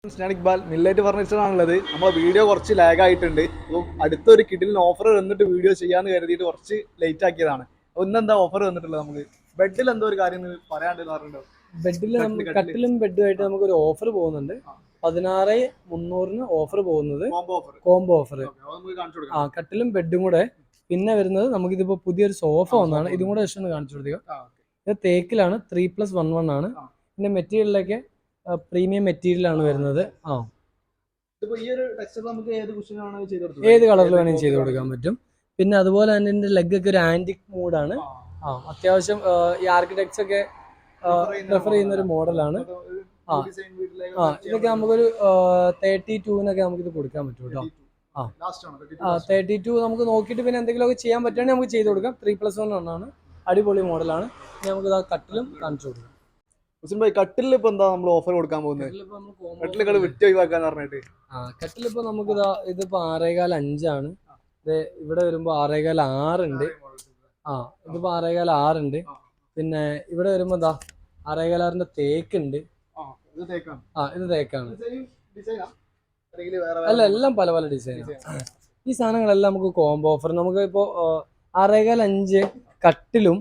Iqbal മില്ലൈറ്റ് furniture ആണുള്ളത്. നമ്മളെ video കുറച്ച് ലാഗ് ആയിട്ടുണ്ട്. അപ്പോൾ അടുത്തൊരു കിഡിലിന് ഓഫർ വന്നിട്ട് വീഡിയോ ചെയ്യാന്ന് കരുതിയിട്ട് കുറച്ച് ലേറ്റ് ആക്കിയതാണ്. അപ്പോൾ ഇന്നെന്താ ഓഫർ വന്നിട്ടുള്ളത്? നമുക്ക് ബെഡിൽ എന്തോ ഒരു കാര്യം പറയാണ്ടെന്ന് പറഞ്ഞിട്ടുണ്ടോ? ബെഡിൽ കട്ടിലും ബെഡുമായിട്ട് നമുക്കൊരു ഓഫർ പോകുന്നുണ്ട്. 16,300 ഓഫർ പോകുന്നത്, കോംബോ ഓഫർ. കട്ടിലും ബെഡും കൂടെ. പിന്നെ വരുന്നത് നമുക്കിതിപ്പോ പുതിയൊരു സോഫ വന്നാണ്, ഇതും കൂടെ ജസ്റ്റ് ഒന്ന് കാണിച്ചു കൊടുക്കുക. ഇത് തേക്കിലാണ്, 3+1 ആണ്. പിന്നെ മെറ്റീരിയലൊക്കെ പ്രീമിയം മെറ്റീരിയൽ ആണ് വരുന്നത്. ഏത് കളറിൽ വേണമെങ്കിൽ ചെയ്ത് കൊടുക്കാൻ പറ്റും. പിന്നെ അതുപോലെ തന്നെ ഇതിന്റെ ലെഗ് ഒക്കെ ഒരു ആന്റിക് മൂഡാണ്. അത്യാവശ്യം ഈ ആർക്കിടെക്ട്സ് ഒക്കെ പ്രിഫർ ചെയ്യുന്ന ഒരു മോഡലാണ്. ഇതൊക്കെ നമുക്കൊരു 32-നൊക്കെ നമുക്കിത് കൊടുക്കാൻ പറ്റും കേട്ടോ. 32 നമുക്ക് നോക്കിയിട്ട് പിന്നെ എന്തെങ്കിലുമൊക്കെ ചെയ്യാൻ പറ്റുകയാണെങ്കിൽ നമുക്ക് ചെയ്ത് കൊടുക്കാം. 3+1 ആണ്, അടിപൊളി മോഡലാണ്. നമുക്ക് കട്ടിലും കാണിച്ചു കൊടുക്കാം. കട്ടിലിൽ ഇപ്പൊ എന്താ നമ്മൾ ഓഫർ കൊടുക്കാൻ പോകുന്നത്? കട്ടിലുകൾ വിറ്റ് ഒഴിവാക്കാന്ന് പറഞ്ഞിട്ട് കട്ടിലിപ്പോ നമുക്ക് ഇതിപ്പോ 6.15 ആണ്. ഇത് ഇവിടെ വരുമ്പോ 6.6 ഉണ്ട്. ഇതിപ്പോ 6.6 ഉണ്ട്. പിന്നെ ഇവിടെ വരുമ്പോ 6.6 തേക്കുണ്ട്. ഇത് തേക്കാണ്. അല്ല, എല്ലാം പല പല ഡിസൈനാണ്. ഈ സാധനങ്ങളെല്ലാം നമുക്ക് കോംബോ ഓഫർ. നമുക്ക് ഇപ്പോ 6.5 കട്ടിലും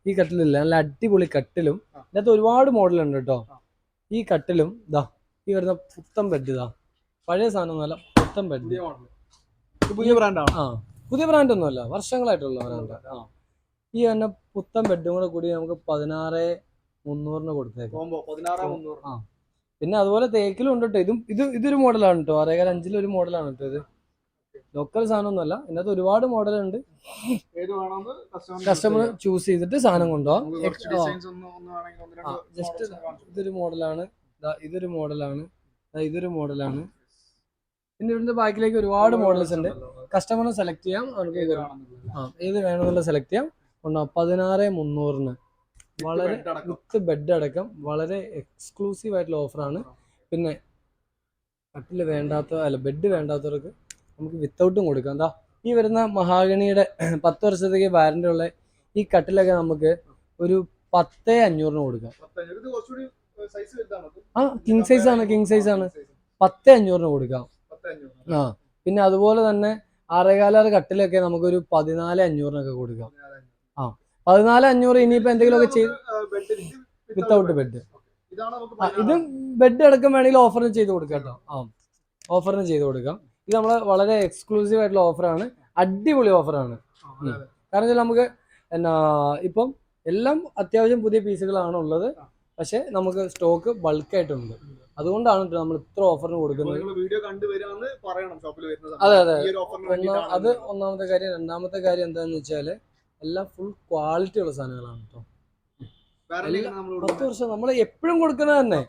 ഈ കട്ടിലില്ല, നല്ല അടിപൊളി കട്ടിലും. ഇതിനകത്ത് ഒരുപാട് മോഡലുണ്ട് കേട്ടോ. ഈ കട്ടിലും ഈ വരുന്ന പുത്തൻ ബെഡ്. പഴയ സാധനം നല്ല പുത്തൻ ബെഡ്. പുതിയ ബ്രാൻഡാണ്. പുതിയ ബ്രാൻഡ് ഒന്നുമല്ല, വർഷങ്ങളായിട്ടുള്ള ബ്രാൻഡ്. ഈ തന്നെ പുത്തൻ ബെഡും കൂടെ കൂടി നമുക്ക് 16,300 കൊടുത്തേക്കാം. പിന്നെ അതുപോലെ തേക്കിലും ഉണ്ട് കേട്ടോ. ഇതൊരു മോഡലാണ് കേട്ടോ. 6.5 ഒരു മോഡലാണ് കേട്ടോ. ഇത് ലോക്കൽ സാധനം ഒന്നുമല്ല. ഇതിനകത്ത് ഒരുപാട് മോഡലുണ്ട്. കസ്റ്റമർ ചൂസ് ചെയ്തിട്ട് സാധനം കൊണ്ടുപോകാം. ജസ്റ്റ് ഇതൊരു മോഡലാണ്, ഇതൊരു മോഡലാണ്, ഇതൊരു മോഡലാണ്. പിന്നെ ഇവിടുത്തെ ബാക്കിലേക്ക് ഒരുപാട് മോഡൽസ് ഉണ്ട്. കസ്റ്റമറിന് സെലക്ട് ചെയ്യാം. നമുക്ക് ഏത് വേണമെന്നുള്ള സെലക്ട് ചെയ്യാം. 16,300 വളരെ വിത്ത് ബെഡ് അടക്കം വളരെ എക്സ്ക്ലൂസീവ് ആയിട്ടുള്ള ഓഫറാണ്. പിന്നെ കട്ടില് ബെഡ് വേണ്ടാത്തവർക്ക് നമുക്ക് വിത്തൗട്ടും കൊടുക്കാം. ഈ വരുന്ന മഹാഗണിയുടെ 10 വർഷത്തേക്ക് വാറന്റി ഉള്ള ഈ കട്ടിലൊക്കെ നമുക്ക് ഒരു 10,500 കൊടുക്കാം. കിങ് സൈസ് ആണ്, 10,500 കൊടുക്കാം. പിന്നെ അതുപോലെ തന്നെ 6.5 കട്ടിലൊക്കെ നമുക്കൊരു 14,500 കൊടുക്കാം. 14,500. ഇനിയിപ്പോ എന്തെങ്കിലുമൊക്കെ ചെയ്ത് വിത്തൗട്ട് ബെഡ്. ഇതും ബെഡ് അടക്കം വേണമെങ്കിൽ ഓഫറിന് ചെയ്ത് കൊടുക്കാം കേട്ടോ. ഓഫറിന് ചെയ്ത് കൊടുക്കാം. ഇത് നമ്മളെ വളരെ എക്സ്ക്ലൂസീവ് ആയിട്ടുള്ള ഓഫറാണ്. അടിപൊളി ഓഫറാണ്. കാരണം നമുക്ക് ഇപ്പം എല്ലാം അത്യാവശ്യം പുതിയ പീസുകളാണ് ഉള്ളത്. പക്ഷെ നമുക്ക് സ്റ്റോക്ക് ബൾക്കായിട്ടുണ്ട്. അതുകൊണ്ടാണ് നമ്മൾ ഇത്ര ഓഫറിന് കൊടുക്കുന്നത്. അതെ. അത് ഒന്നാമത്തെ കാര്യം. രണ്ടാമത്തെ കാര്യം എന്താണെന്ന് വെച്ചാൽ എല്ലാം ഫുൾ ക്വാളിറ്റി ഉള്ള സാധനങ്ങളാണ് കേട്ടോ. 10 വർഷം നമ്മൾ എപ്പോഴും കൊടുക്കുന്നത് തന്നെ.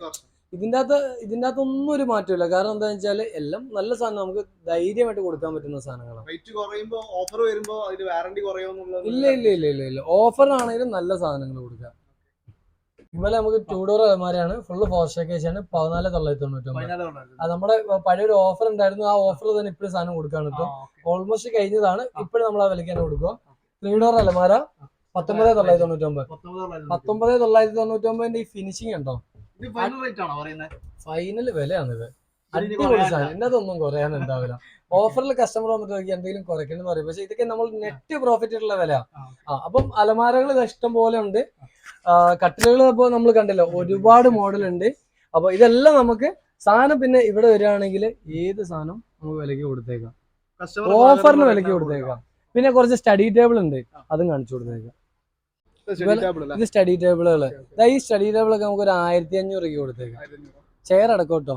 ഇതിൻ്റെ അകത്തൊന്നും ഒരു മാറ്റമില്ല. കാരണം എന്താണെന്ന് വെച്ചാൽ എല്ലാം നല്ല സാധനം നമുക്ക് ധൈര്യമായിട്ട് കൊടുക്കാൻ പറ്റുന്ന സാധനങ്ങളാണ്. ഇല്ല. ഓഫറിനാണെങ്കിലും നല്ല സാധനങ്ങൾ കൊടുക്കാം. ഇന്നലെ നമുക്ക് 2 ഡോർ അലമാരയാണ്, ഫുള്ള് ഫോർഷേക്കേജാണ്. 14,999. അത് നമ്മുടെ പഴയൊരു ഓഫർ ഉണ്ടായിരുന്നു. ആ ഓഫറിൽ തന്നെ ഇപ്പോഴും സാധനം കൊടുക്കാണ് കേട്ടോ. ഓൾമോസ്റ്റ് കഴിഞ്ഞതാണ്. ഇപ്പോഴും നമ്മൾ ആ വിലയ്ക്ക് തന്നെ കൊടുക്കുക. 3 ഡോർ അലമാര 19,999. 19,999 ഈ ഫിനിഷിംഗ് ഉണ്ടോ? ഫൈനൽ വിലയാണ് ഇത്. അടിപൊളി സാധനം. ഇതിനകത്തൊന്നും കുറയാനുണ്ടാവില്ല. ഓഫറിൽ കസ്റ്റമർ വന്നിട്ട് എന്തെങ്കിലും കുറയ്ക്കണമെന്ന് പറയും. പക്ഷെ ഇതൊക്കെ നമ്മൾ നെറ്റ് പ്രോഫിറ്റ് ഉള്ള വിലയാണ്. അപ്പം അലമാരകൾ ഇഷ്ടം പോലെ ഉണ്ട്. കട്ടിലുകൾ ഇപ്പോൾ നമ്മൾ കണ്ടല്ലോ, ഒരുപാട് മോഡൽ ഉണ്ട്. അപ്പൊ ഇതെല്ലാം നമുക്ക് സാധനം പിന്നെ ഇവിടെ വരികയാണെങ്കിൽ ഏത് സാധനം നമുക്ക് വിലയ്ക്ക് കൊടുത്തേക്കാം, ഓഫറിന് വിലയ്ക്ക് കൊടുത്തേക്കാം. പിന്നെ കുറച്ച് സ്റ്റഡി ടേബിൾ ഉണ്ട്, അതും കാണിച്ചു കൊടുത്തേക്കാം. ഇത് സ്റ്റഡി ടേബിളുകള്. ഈ സ്റ്റഡി ടേബിളൊക്കെ നമുക്ക് ഒരു 1,500 രൂപയ്ക്ക് കൊടുത്തേക്കാം. ചെയർ അടക്കം കേട്ടോ.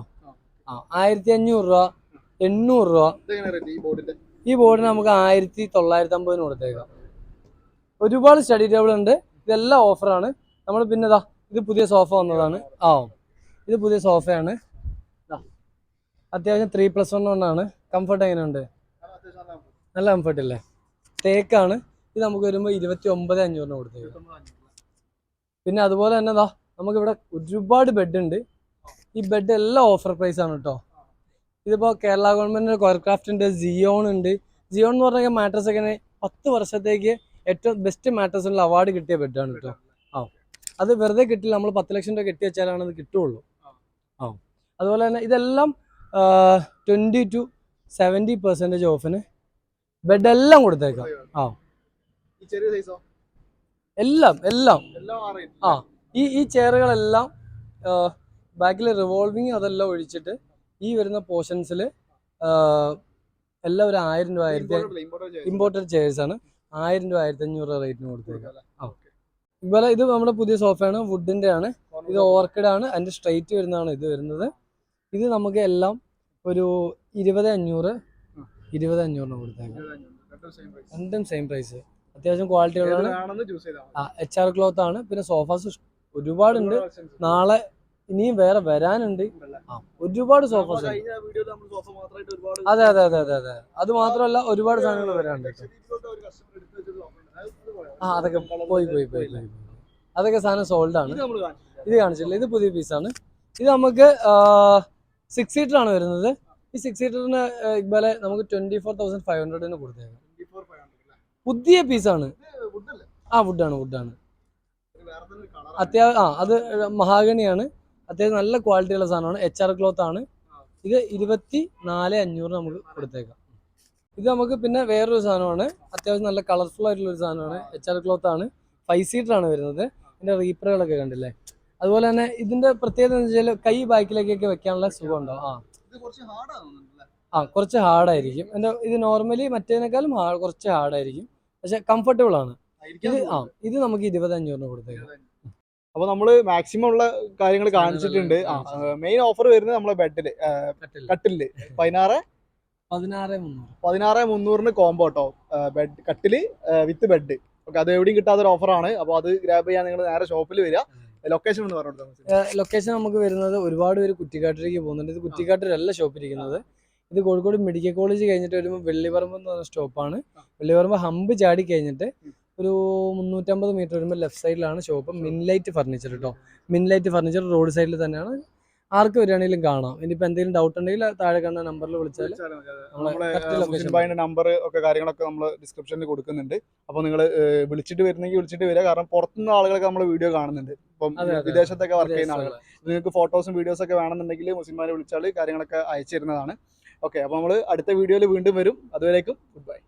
1,500 രൂപ, 800 രൂപ. ഈ ബോർഡിന് നമുക്ക് 1,950 കൊടുത്തേക്കാം. ഒരുപാട് സ്റ്റഡി ടേബിൾ ഉണ്ട്. ഇതെല്ലാം ഓഫറാണ്. നമ്മൾ പിന്നെ ഇത് പുതിയ സോഫ വന്നതാണ്. ഇത് പുതിയ സോഫയാണ്. അത്യാവശ്യം 3+1 ആണ്. കംഫർട്ട് എങ്ങനെയുണ്ട്? നല്ല കംഫർട്ട് അല്ലേ? തേക്കാണ്. ഇത് നമുക്ക് വരുമ്പോൾ 29,500 കൊടുത്തേക്കാം. പിന്നെ അതുപോലെ തന്നെ നമുക്കിവിടെ ഒരുപാട് ബെഡ് ഉണ്ട്. ഈ ബെഡ് എല്ലാം ഓഫർ പ്രൈസ് ആണ് കേട്ടോ. ഇതിപ്പോ കേരള ഗവൺമെന്റിന്റെ കോർക്രാഫ്റ്റ് ഉണ്ട്, ജിയോൺ ഉണ്ട്. ജിയോൺ എന്ന് പറഞ്ഞാൽ മാട്രസ് ഒക്കെ 10 വർഷത്തേക്ക് ഏറ്റവും ബെസ്റ്റ് മാട്രസിനുള്ള അവാർഡ് കിട്ടിയ ബെഡാണ് കേട്ടോ. അത് വെറുതെ കിട്ടില്ല. നമ്മൾ 10 ലക്ഷം രൂപ കെട്ടി വെച്ചാലാണ് അത് കിട്ടുള്ളൂ. അതുപോലെ തന്നെ ഇതെല്ലാം 20 to 70% ഓഫിന് ബെഡ് എല്ലാം കൊടുത്തേക്കാം. ആ ഈ ചെറിയ സൈസോ എല്ലാം എല്ലാം എല്ലാം ആ ഈ ചെയറുകളെല്ലാം ബാക്കിൽ റിവോൾവിങ് അതെല്ലാം ഒഴിച്ചിട്ട് ഈ വരുന്ന പോർഷൻസിൽ എല്ലാം ഒരു 1000 രൂപ ഇമ്പോർട്ടഡ് ചെയർസ് ആണ്. 1000 രൂപ 1500 റേറ്റിന് കൊടുത്തേക്കാം. ഇതുപോലെ ഇത് നമ്മുടെ പുതിയ സോഫയാണ്, വുഡിന്റെ ആണ്. ഇത് ഓർക്കിഡ് ആണ്, അതിന്റെ സ്ട്രൈറ്റ് വരുന്നതാണ് ഇത് വരുന്നത്. ഇത് നമുക്ക് എല്ലാം ഒരു 20,500 കൊടുത്തേക്കാം. രണ്ടും സെയിം പ്രൈസ്. അത്യാവശ്യം ക്വാളിറ്റി ഉള്ളതാണ്. HR ക്ലോത്ത് ആണ്. പിന്നെ സോഫാസ് ഒരുപാടുണ്ട്. നാളെ ഇനിയും വേറെ വരാനുണ്ട്. ഒരുപാട് സോഫാസ്. അതെ അതെ അതെ അതെ അതെ. അത് മാത്രമല്ല ഒരുപാട് സാധനങ്ങൾ വരാനുണ്ട്. അതൊക്കെ പോയി അതൊക്കെ സാധനം സോൾഡ് ആണ്. ഇത് കാണിച്ചില്ല, ഇത് പുതിയ പീസാണ്. ഇത് നമുക്ക് 6 സീറ്റർ ആണ് വരുന്നത്. ഈ 6 സീറ്ററിന് ഇതുപോലെ നമുക്ക് 24,500 കൊടുത്തേക്കാം. പുതിയ പീസാണ്. വുഡാണ്. അത്യാവശ്യം അത് മഹാഗണിയാണ്. അത്യാവശ്യം നല്ല ക്വാളിറ്റി ഉള്ള സാധനമാണ്. HR ക്ലോത്ത് ആണ്. ഇത് 24,500 നമുക്ക് കൊടുത്തേക്കാം. ഇത് നമുക്ക് പിന്നെ വേറൊരു സാധനമാണ്, അത്യാവശ്യം നല്ല കളർഫുൾ ആയിട്ടുള്ള ഒരു സാധനമാണ്. HR ക്ലോത്ത് ആണ്. 5 സീറ്റർ ആണ് വരുന്നത്. ഇതിന്റെ റീപ്പറുകളൊക്കെ കണ്ടില്ലേ. അതുപോലെ തന്നെ ഇതിന്റെ പ്രത്യേകത എന്ന് വെച്ചാൽ കൈ ബാക്കിലേക്കൊക്കെ വെക്കാനുള്ള സുഖം ഉണ്ടാവും. കുറച്ച് ഹാർഡായിരിക്കും. ഇത് നോർമലി മറ്റേതിനേക്കാളും കുറച്ച് ഹാർഡായിരിക്കും, പക്ഷെ കംഫർട്ടബിൾ ആണ്. ഇത് നമുക്ക് 20,500 കൊടുത്തേക്കാം. അപ്പൊ നമ്മള് മാക്സിമം ഉള്ള കാര്യങ്ങൾ കാണിച്ചിട്ടുണ്ട്. മെയിൻ ഓഫർ വരുന്നത് നമ്മളെ ബെഡില് കട്ടില് 16,300 കോംബോ കേട്ടോ. ബെഡ് കട്ടില് വിത്ത് ബെഡ്. ഓക്കെ, അത് എവിടെയും കിട്ടാത്തൊരു ഓഫറാണ്. അപ്പോൾ അത് ഗ്രാബ് ചെയ്യാൻ നിങ്ങൾ നേരെ ഷോപ്പിൽ വരിക. ലൊക്കേഷൻ ഒന്ന് പറഞ്ഞു. ലൊക്കേഷൻ നമുക്ക് വരുന്നത് ഒരുപാട് പേര് കുറ്റിക്കാട്ടിലേക്ക് പോകുന്നുണ്ട്. ഇത് കുറ്റിക്കാട്ടിലല്ല ഷോപ്പ് ഇരിക്കുന്നത്. ഇത് കോഴിക്കോട് മെഡിക്കൽ കോളേജ് കഴിഞ്ഞിട്ട് വരുമ്പോൾ വെള്ളിപറമ്പ് എന്ന് പറഞ്ഞ സ്റ്റോപ്പാണ്. വെള്ളിപറമ്പ് ഹമ്പ് ചാടി കഴിഞ്ഞിട്ട് ഒരു 350 മീറ്റർ വരുമ്പോൾ ലെഫ്റ്റ് സൈഡിലാണ് ഷോപ്പ്. മിൻലൈറ്റ് ഫർണിച്ചർ കേട്ടോ. മിൻലൈറ്റ് ഫർണിച്ചർ റോഡ് സൈഡിൽ തന്നെയാണ്. ആർക്ക് വരികയാണെങ്കിലും കാണാം. ഇനിയിപ്പോൾ എന്തെങ്കിലും ഡൗട്ട് ഉണ്ടെങ്കിൽ താഴെ കാണുന്ന നമ്പറിൽ വിളിച്ചാൽ മുസിൻബായിന്റെ നമ്പർ ഒക്കെ കാര്യങ്ങളൊക്കെ നമ്മൾ ഡിസ്ക്രിപ്ഷനിൽ കൊടുക്കുന്നുണ്ട്. അപ്പോൾ നിങ്ങൾ വിളിച്ചിട്ട് വരിക. കാരണം പുറത്തുനിന്ന് ആളുകളൊക്കെ നമ്മൾ വീഡിയോ കാണുന്നുണ്ട്. ഇപ്പം വിദേശത്തൊക്കെ വർക്ക് ചെയ്യുന്ന ആളുകൾ. നിങ്ങൾക്ക് ഫോട്ടോസും വീഡിയോസും ഒക്കെ വേണമെന്നുണ്ടെങ്കിൽ മുസിൻബായിനെ വിളിച്ചാൽ കാര്യങ്ങളൊക്കെ അയച്ചു തരുന്നതാണ്. ഓക്കെ, അപ്പോൾ നമ്മൾ അടുത്ത വീഡിയോയിൽ വീണ്ടും വരും. അതുവരേക്കും ഗുഡ് ബൈ.